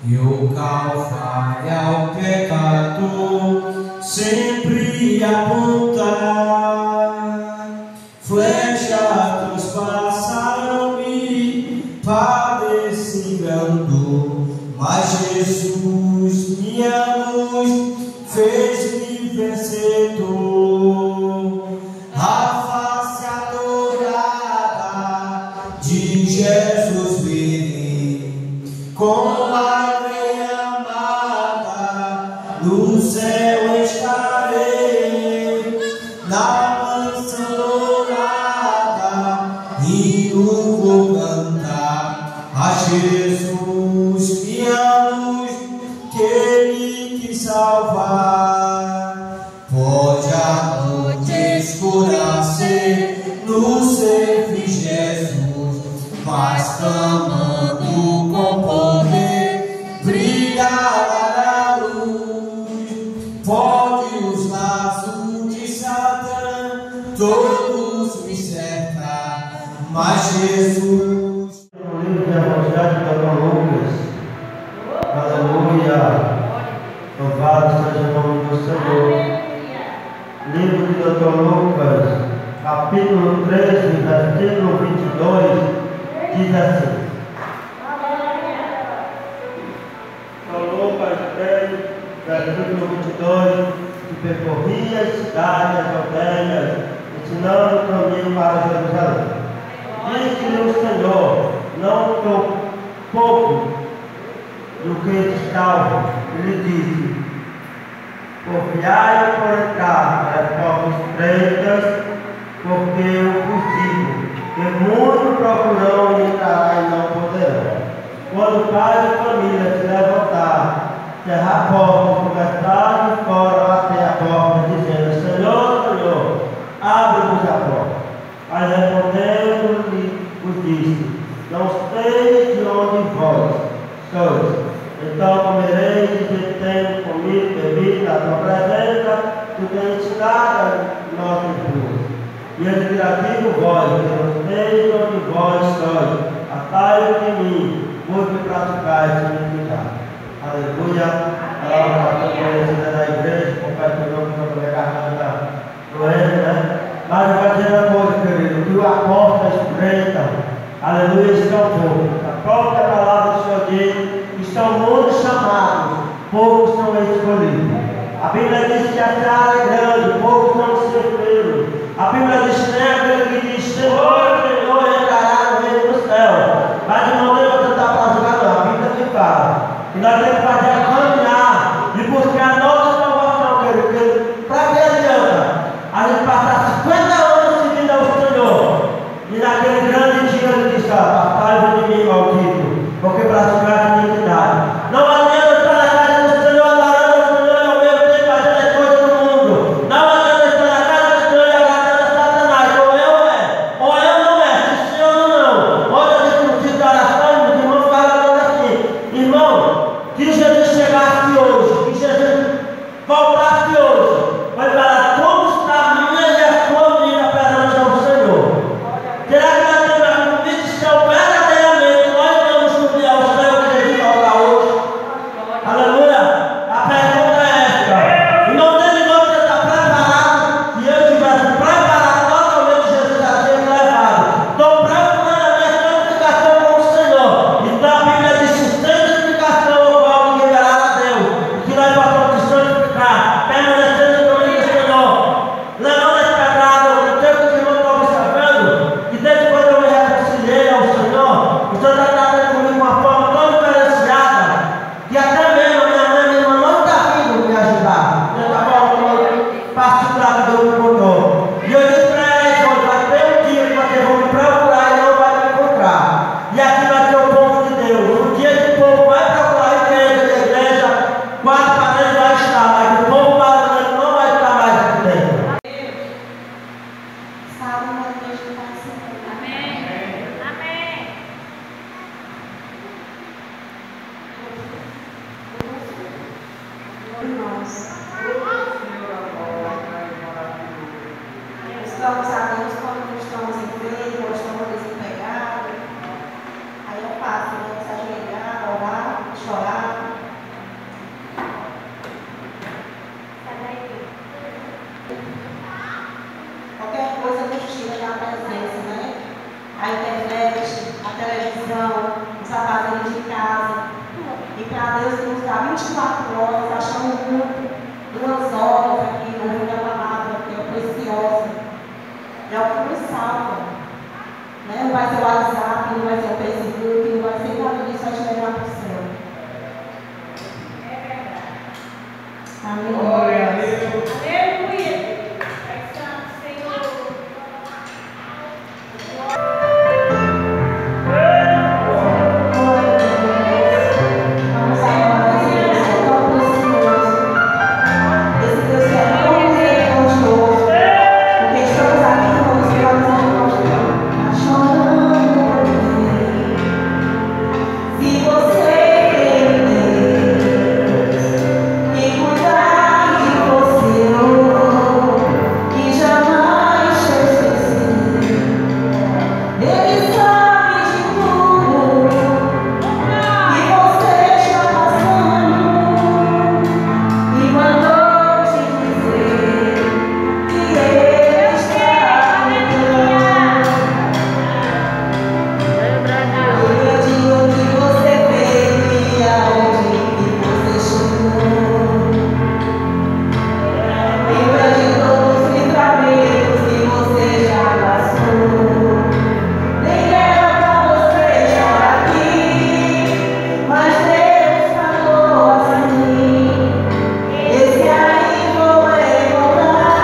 E o Calvário ao pecador sempre apontar. Flechas passaram-me, padecendo, mas Jesus, minha luz, fez-me vencedor. A face adorada de Jesus verei, com no céu estarei, na mansão dourada, e vou cantar a Jesus, minha luz, que Ele quis salvar. Pode a noite escurecer, no servir Jesus, mas clamando com poder, brilhará. Pode os laços de Satã todos me cercar, mas Jesus. O livro de Evangelho de Dr. Lucas. Aleluia. Louvado seja o nome do Senhor. Livro de Dr. Lucas, capítulo 13, versículo 22, diz assim. Dr. Lucas 13, versículo 22, que percorria as cidades, as aldeias, ensinando o caminho para Jerusalém. Disse-lhe o Senhor, não tão pouco do que estava, ele disse, confiai por entrar nas portas estreitas, porque eu vos digo, que muitos procurarão entrar e não poderão. Quando o pai de família se levantar, cerrar a porta, começar de fora até a porta, dizendo, Senhor, Senhor, abre-nos a porta. Mas respondendo-lhe, os disse, não sei de onde vós sois. Então comereis e tendo comido, bebido na tua presença, tu tens ensinado a nossas ruas. E ele dirá, digo vós, eu não sei de onde vós sois, atai-vos de mim, vos me praticais a iniquidade. Aleluia. A palavra conhecida da igreja, confere que o nome não vai carregar doendo, né? Mas eu vou dizer uma coisa, querido, que a porta estreita, aleluia, estão poucos. A própria palavra do Senhor diz que estão muitos chamados, poucos são escolhidos. A Bíblia diz que a seara é grande, poucos são os certeiros. A Bíblia diz que nem aquele que diz, Senhor, Senhor, entrará no reino do céu. Mas não devo tentar para jogar, não. A Bíblia me fala. E nós temos que fazer a caminhar e buscar a nossa salvação, querido. Para que adianta a gente passar 50 anos seguindo ao Senhor e naquele grande dia ele diz, afasta de mim, maldito, porque praticar a iniquidade. Não adianta estar na casa do Senhor, adorando o Senhor e ao mesmo tempo fazendo as coisas do mundo. Não adianta estar na casa do Senhor e agradando a Satanás, ou eu não é, se sim ou não. Olha a discussão de oração, os irmãos falando assim, irmão, que Jesus chegasse hoje, que Jesus voltasse hoje, vai falar como está a minha e a sua vida perante ao Senhor. Será que nós temos a convicção verdadeiramente nós vamos subir ao céu que Jesus volta hoje? Aleluia! A pergunta é esta. Em nome dele, você está preparado? Se eu estivesse preparado, totalmente Jesus já tinha me levado. Estou procurando a minha santificação com o Senhor. Então a Bíblia diz que santificação é o qual me liberará a Deus. Que nós possamos nos santificar, permanecendo no caminho do Senhor. Levando esse pecado, o tempo que os irmãos estão observando, que desde quando eu me reconciliei ao Senhor, o Senhor está tratando comigo de uma forma tão diferenciada, que até mesmo a minha mãe e minha irmã não está vindo me ajudar. Eu estava particular que Deus me contou. E eu disse para eles, vai ter um dia que vocês vão me procurar e não vai me encontrar. E aqui vai ter o povo de Deus. Um dia que o povo vai procurar a igreja, quatro paredes vai estar, mas o povo barulhento não vai estar mais aqui dentro. Salve a Deus do Pai Senhor. Amém. Amém. Irmãos, estamos a Deus quando estamos em vezes, ou estamos desempregados. Aí eu passo, né? Se ajoelhar, orar, chorar. Qualquer coisa nos tira da presença, né? A internet, a televisão, os aparelhos de casa. E para Deus nos dá 24 horas, achamos muito, 2 horas aqui, ouvindo a palavra, que é preciosa. É o que nos salva. Né? Não vai ser o WhatsApp, não vai ser o Facebook, não vai ser nada disso, vai te levar para o céu. É verdade. Amém. Glória a Deus. Aleluia. Vamos amar esse Deus que é tão precioso. Esse Deus que é tão misericordioso. Porque estamos aqui com os olhos chorando por mim. Se você e cuidar de você, e jamais te esquecer. Ele sabe de tudo que você está passando e mandou te dizer que Ele está cuidando. Lembra de onde você veio e aonde que você chegou. Lembra de todos os livramentos que você já passou. Nem era pra você estar aqui, mas Deus falou assim: esse aí vou encontrar.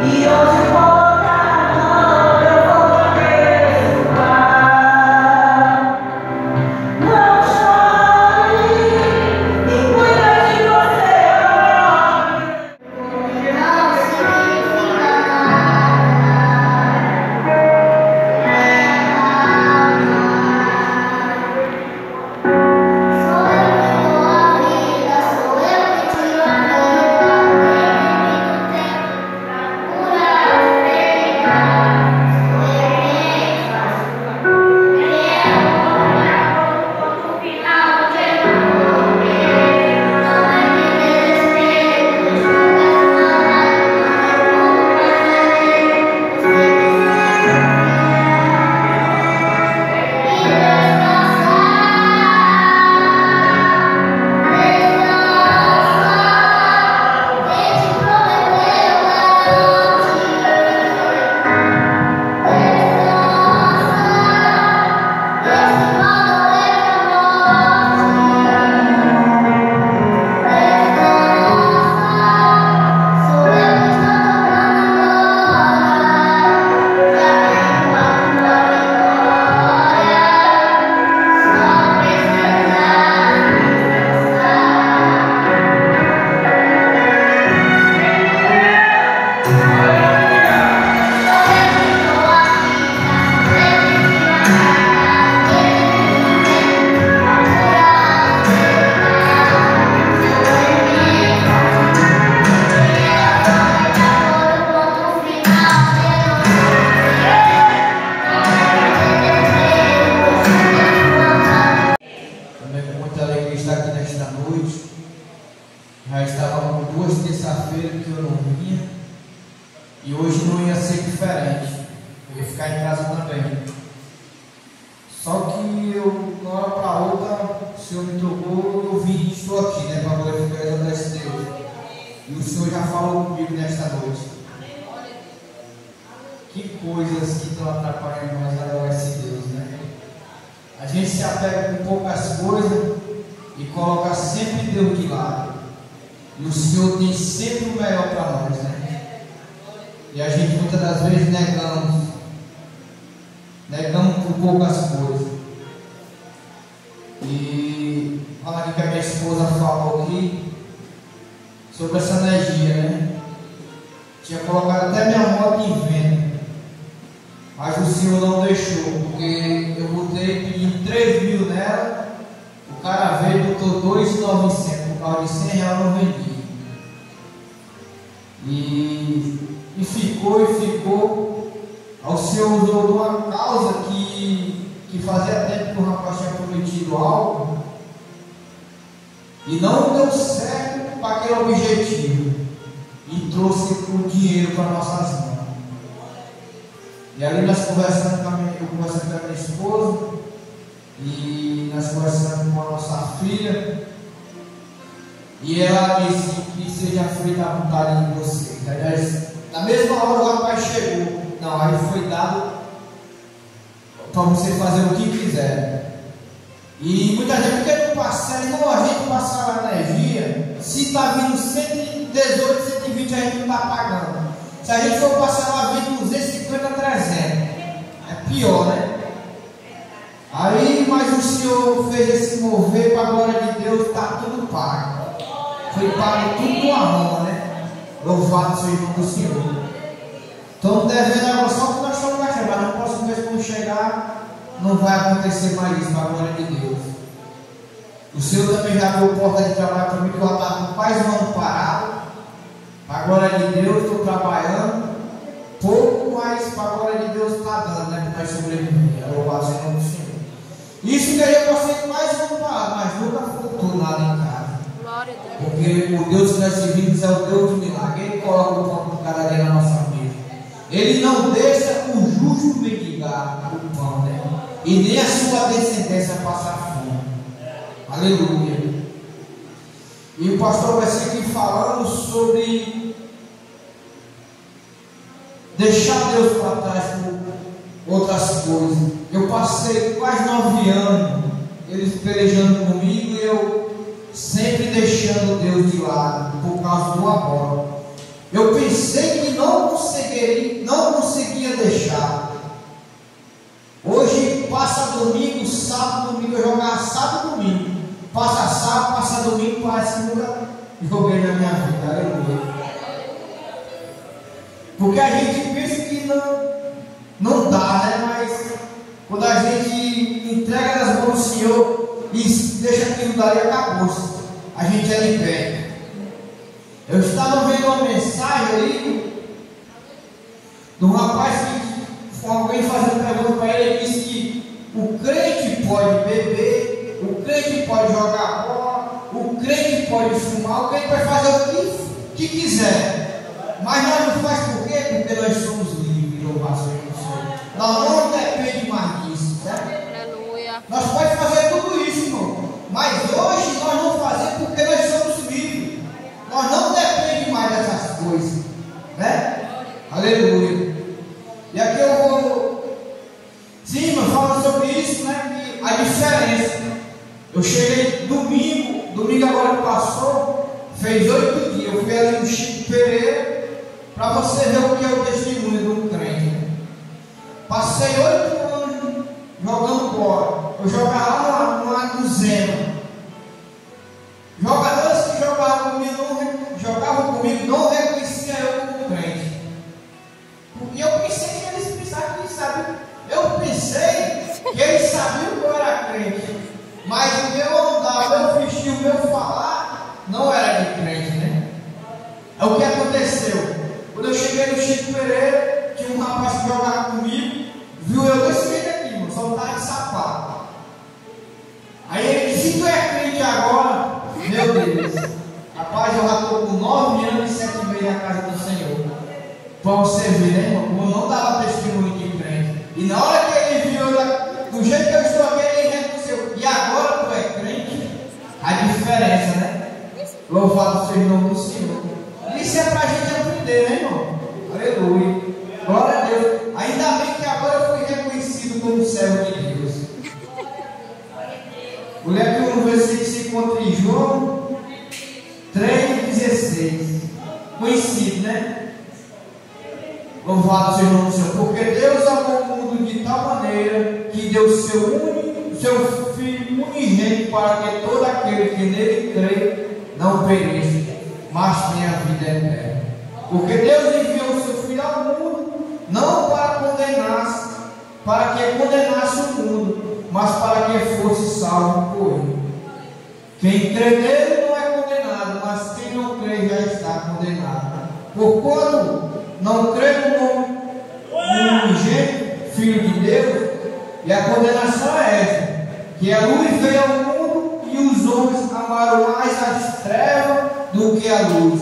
E onde colocar a mão eu vou abençoar. Não chore, e cuida de você. Não significa Sou eu que dou a vida, sou eu que tiro a dor, tenho tempo pra curar as feridas, sou eu quem faço. No final de morrer, não é de desespero, joga na Também com muita alegria estar aqui nesta noite. Já estava com 2 terça-feiras que eu não vinha. E hoje não ia ser diferente. Eu ia ficar em casa também. Só que eu, de uma hora para outra, o Senhor me trocou, eu vim e estou aqui, né? Para glorificar e exaltar esse Deus. E o Senhor já falou comigo nesta noite. Que coisas que estão atrapalhando nós a adorar esse Deus, né? A gente se apega com poucas coisas e coloca sempre Deus de lado. E o Senhor tem sempre o melhor para nós, né? E a gente muitas das vezes negamos por poucas coisas. E fala aqui que a minha esposa falou aqui sobre essa energia, né? Tinha colocado até minha moto em venda. Mas o Senhor não deixou, porque eu botei pedindo 3 mil nela, o cara veio e botou 2.900, por causa de 100 reais eu não vendi. E e ficou. O Senhor usou de uma causa que fazia tempo que o rapaz tinha prometido algo e não deu certo para aquele objetivo, e trouxe o dinheiro para nossas mãos. E ali nós conversando com a minha esposa, e nós conversando com a nossa filha, e ela disse que seja feita a vontade de vocês. Na mesma hora o rapaz chegou. Não, aí foi dado para você fazer o que quiser. E muita gente quer passar, não, a gente passar a energia, se está vindo 118, 120, a gente não está pagando. Se a gente for passar uma vida 250, 300, é pior, né? Aí, mas o Senhor fez esse mover para a glória de Deus, está tudo pago. Foi pago tudo com a mão, né? Louvado seja o nome do Senhor. Estamos devendo agora só que nós estamos gastando, mas no próximo mês, quando chegar, não vai acontecer mais isso, para a glória de Deus. O Senhor também já abriu porta de trabalho para mim, que eu estava com quase um ano parado. Para a glória de Deus, estou trabalhando pouco, mas para a glória de Deus está dando, né? Para nós sobreviver. Louvado seja o nome do Senhor. Isso que eu passei mais um ano parado, mas nunca faltou nada em casa. Glória a Deus. Porque o Deus que nós servimos é o Deus de milagre. Ele coloca o pão por cada dia na nossa vida. Ele não deixa o justo mendigar o pão, né? E nem a sua descendência passar fome. Aleluia. E o pastor vai seguir falando sobre deixar Deus para trás por outras coisas. Eu passei quase 9 anos eles pelejando comigo e eu sempre deixando Deus de lado por causa do agora. Eu pensei que não conseguia deixar. Hoje passa domingo, sábado, domingo, eu jogava sábado, domingo. Passa sábado, passa domingo, parece que nunca joguei na minha vida. Aleluia. Porque a gente pensa que não dá, né? Mas quando a gente entrega nas mãos do Senhor e deixa aquilo dali, acabou-se. A gente é de pé. Eu estava vendo uma mensagem aí de um rapaz que alguém fazendo pergunta para ele, ele disse que o crente pode beber, o crente pode jogar bola, o crente pode fumar, o crente pode fazer o que quiser, mas nós não faz por quê? Porque nós somos livres, louvado seja o Senhor. Nós não dependemos mais disso, certo? Aleluia. Nós podemos fazer tudo isso, irmão, mas hoje nós não fazemos porque nós somos livres. Nós não dependemos mais dessas coisas, né? Aleluia. E aqui eu vou, sim, mas falando sobre isso, né? Que a diferença. Eu cheguei domingo agora que passou, fez 8 dias. Eu fui ali no Chico Pereira, para você ver o que é o testemunho de um crente. Passei 8 anos jogando bola. Eu jogava lá no Zema. Jogadores que jogavam comigo não reconheciam eu como crente. Porque eu pensei que eles pensavam que eles sabiam. Eu pensei que eles sabiam que eu era crente. Mas o meu andar, o meu vestir, o meu falar não era de crente, né? É o que aconteceu. Quando eu cheguei no Chico Pereira, tinha um rapaz que jogava comigo, viu eu desse jeito aqui, mano, só estava de sapato. Aí ele disse: se tu é crente agora, meu Deus, rapaz, eu já estou com 9 anos e 7 meses na casa do Senhor. Para você ver, né, irmão? Como eu não dava testemunho de crente. E na hora que ele viu, do jeito que eu estou aqui, ele reconheceu. E agora tu é crente? A diferença, né? Louvado seja o nome do Senhor. Isso é para a gente aprender, né, irmão? Aleluia. Glória a Deus. Ainda bem que agora eu fui reconhecido como servo de Deus. Olha aqui um versículo que se encontra em João 3,16. Conhecido, né? Louvado seja o nome do Senhor. Porque Deus amou o mundo de tal maneira que deu seu Filho unigênito para que todo aquele que nele crê não pereça, mas tenha vida eterna. Porque Deus enviou o seu Filho ao mundo não para que condenasse o mundo, mas para que fosse salvo por ele. Quem crê nele não é condenado, mas quem não crê já está condenado. Porquanto não crê no unigênito Filho de Deus, e a condenação é esta, que a luz veio ao mundo e os homens amaram mais as trevas do que a luz,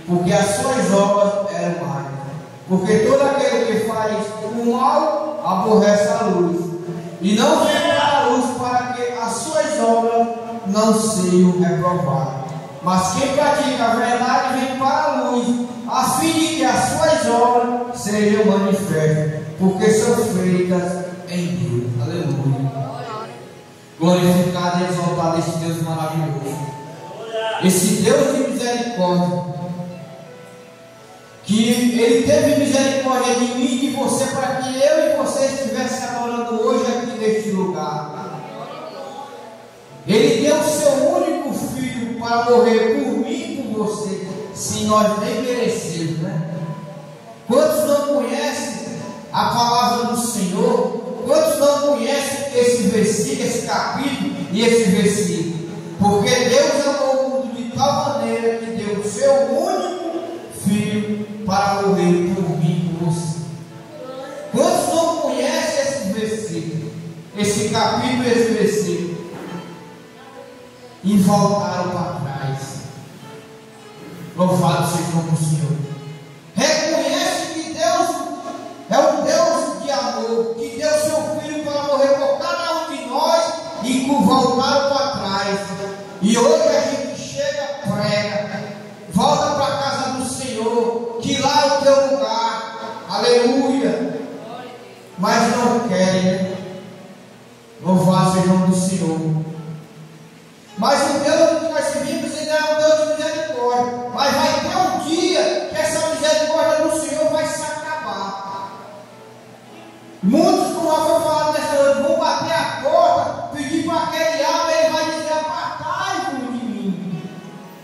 porque as suas obras eram más. Porque todo aquele que faz o mal aborrece a luz, e não vem para a luz para que as suas obras não sejam reprovadas. Mas quem pratica a verdade vem para a luz, a fim de que as suas obras sejam manifestas, porque são feitas em Deus. Aleluia. Glorificado e exaltado esse Deus maravilhoso, esse Deus de misericórdia, que Ele teve misericórdia de mim e de você, para que eu e você estivessem adorando hoje aqui neste lugar. Ele deu o seu único filho para morrer por mim e por você, se nós nem merecemos, né? Quantos não conhecem a palavra do Senhor? Quantos não conhecem esse versículo, esse capítulo e esse versículo? Porque Deus amou o mundo de tal maneira que deu o seu único filho para morrer por mim e por você. Quantos não conhecem esse versículo, esse capítulo e esse versículo, e voltaram para trás? Louvado seja o nome do Senhor. Reconhece que Deus é um Deus de amor, que deu seu filho para morrer por cada um de nós, e que voltaram para trás. E hoje a gente chega, prega, volta para a casa do Senhor, que lá é o teu lugar. Aleluia. Mas não querem, né? Louvado seja o nome do Senhor. Mas o Deus que nós servimos, Ele é um Deus de misericórdia. Mas vai ter um dia que essa misericórdia do Senhor vai se acabar. Muitos, como foi falado nessa noite, vão bater a porta, pedir para aquele alma, ele vai dizer: apartai-vos de mim,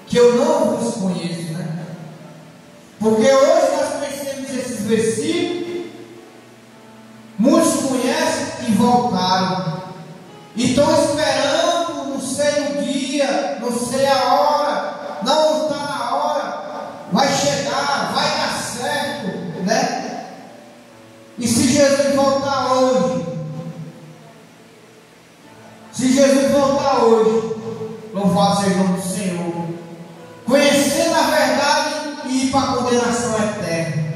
que eu não vos conheço, né? Porque hoje nós conhecemos esses versículos, muitos conhecem e voltaram, e estão esperando, não sei o dia, não sei a hora, não está na hora, vai chegar, vai dar certo, né? E se Jesus voltar hoje, louvado seja o nome do Senhor, conhecendo a verdade e ir para a condenação eterna.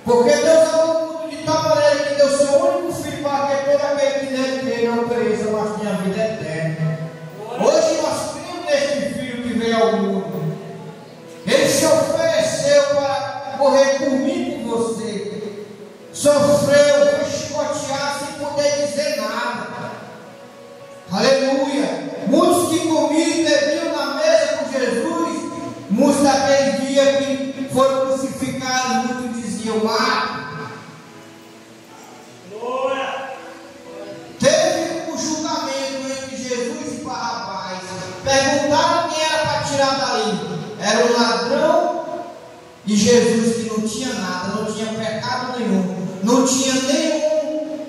Porque Deus amou o mundo de tal maneira que deu seu único filho para que todo aquele que nele crê não pereça, mas tenha vida eterna. Hoje nós cremos neste filho que veio ao mundo. Ele se ofereceu para morrer por mim e por você. Sofreu, foi chicoteado sem poder dizer nada. Aleluia. Muitos que comiam e bebiam na mesa com Jesus, muitos daquele dia que foram crucificados, muitos diziam: mata. Teve um julgamento entre Jesus e Barrabás. Perguntaram quem era para tirar dali. Era um ladrão e Jesus, que não tinha nada, não tinha pecado nenhum, não tinha nenhum,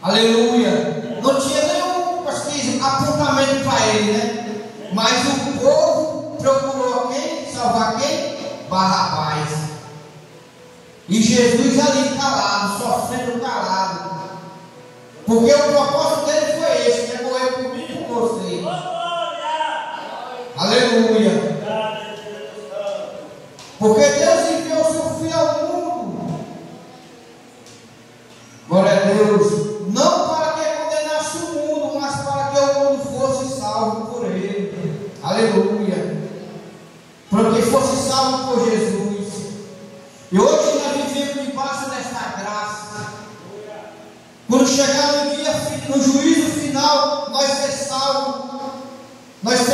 aleluia, não tinha nenhum apontamento para ele, né? Mas o povo procurou quem? Salvar quem? Barrabás. E Jesus ali calado, sofrendo calado, porque o propósito dele foi esse, que é morrer por mim e por você. Aleluia. Porque Deus enviou o seu filho ao mundo, glória a Deus, não para que condenasse o mundo, mas para que o mundo fosse salvo por ele. Aleluia. Para que fosse salvo por Jesus. E hoje nós vivemos debaixo desta graça. Quando chegar no dia, no juízo final, nós ser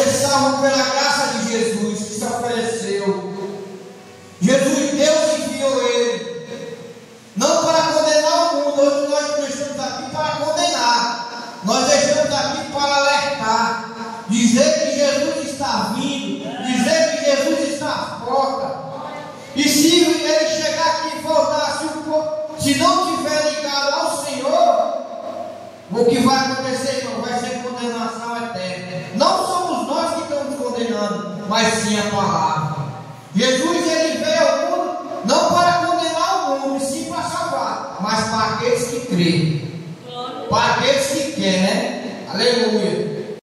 salvos pela graça de Jesus, que se ofereceu. Jesus, Deus enviou ele, não para condenar o mundo. Hoje nós não estamos aqui para condenar, nós estamos aqui para alertar, dizer que Jesus está vindo, dizer que Jesus está à porta. E se ele chegar aqui e voltar, se não tiver ligado ao Senhor, o que vai acontecer, irmão? Vai ser condenação eterna. Não somos nós que estamos condenando, mas sim a palavra. Jesus, ele veio ao mundo aqueles que creem. Para aqueles que querem, né? Aleluia.